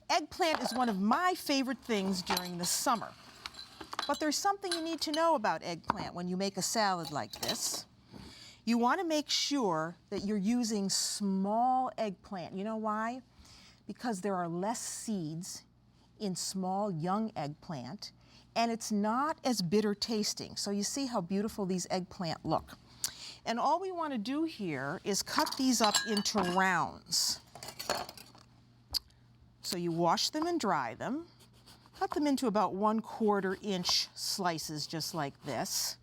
Eggplant is one of my favorite things during the summer. But there's something you need to know about eggplant when you make a salad like this. You want to make sure that you're using small eggplant. You know why? Because there are less seeds in small young eggplant, and it's not as bitter tasting. So you see how beautiful these eggplant look. And all we want to do here is cut these up into rounds. So you wash them and dry them. Cut them into about 1/4 inch slices, just like this.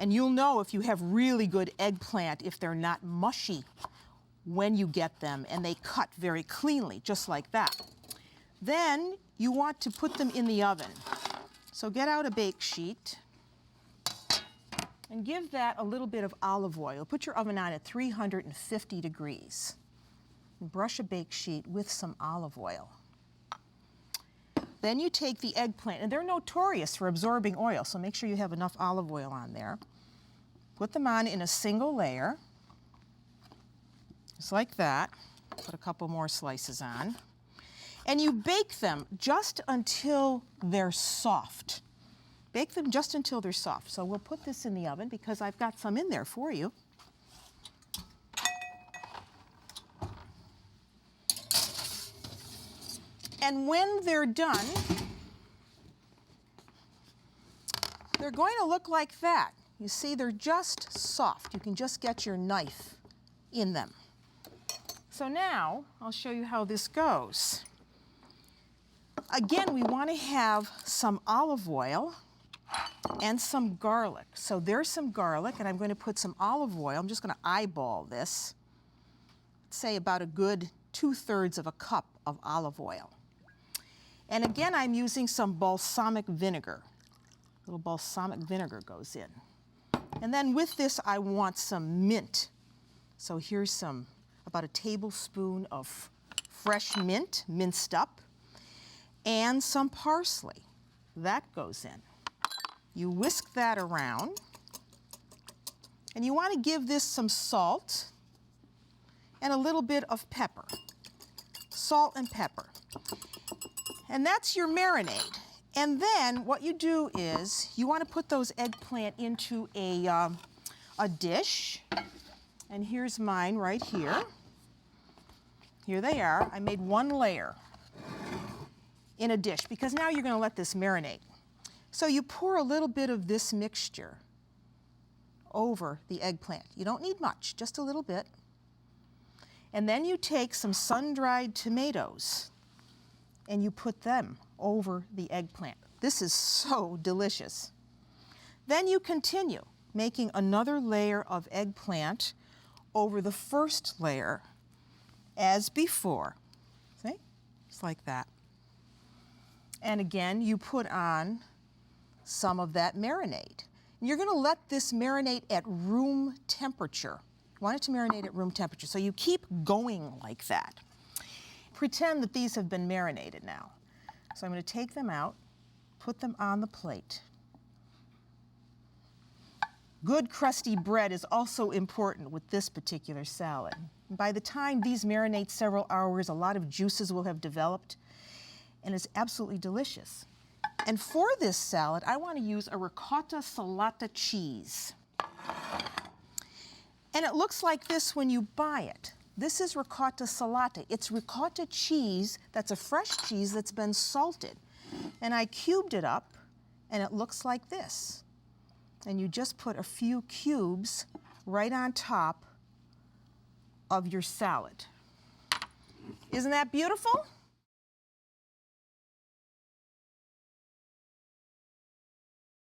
And you'll know if you have really good eggplant if they're not mushy when you get them, and they cut very cleanly, just like that. Then you want to put them in the oven. So get out a bake sheet and give that a little bit of olive oil. Put your oven on at 350 degrees. And brush a bake sheet with some olive oil. Then you take the eggplant, and they're notorious for absorbing oil, so make sure you have enough olive oil on there. Put them on in a single layer, just like that. Put a couple more slices on. And you bake them just until they're soft. Bake them just until they're soft. So we'll put this in the oven because I've got some in there for you. And when they're done, they're going to look like that. You see, they're just soft. You can just get your knife in them. So now, I'll show you how this goes. Again, we want to have some olive oil and some garlic. So there's some garlic, and I'm going to put some olive oil. I'm just going to eyeball this. Let's say about a good 2/3 of a cup of olive oil. And again, I'm using some balsamic vinegar. A little balsamic vinegar goes in. And then with this, I want some mint. So here's about a tablespoon of fresh mint, minced up, and some parsley. That goes in. You whisk that around, and you want to give this some salt and a little bit of pepper. Salt and pepper. And that's your marinade. And then what you do is you want to put those eggplant into a dish. And here's mine right here. Here they are. I made 1 layer in a dish because now you're going to let this marinate. So you pour a little bit of this mixture over the eggplant. You don't need much, just a little bit. And then you take some sun-dried tomatoes and you put them over the eggplant. This is so delicious. Then you continue making another layer of eggplant over the first layer as before. See? Just like that. And again, you put on some of that marinade. And you're going to let this marinate at room temperature. You want it to marinate at room temperature. So you keep going like that. Pretend that these have been marinated now. So I'm going to take them out, put them on the plate. Good crusty bread is also important with this particular salad. By the time these marinate several hours, a lot of juices will have developed, and it's absolutely delicious. And for this salad, I want to use a ricotta salata cheese. And it looks like this when you buy it. This is ricotta salata. It's ricotta cheese that's a fresh cheese that's been salted. And I cubed it up, and it looks like this. And you just put a few cubes right on top of your salad. Isn't that beautiful?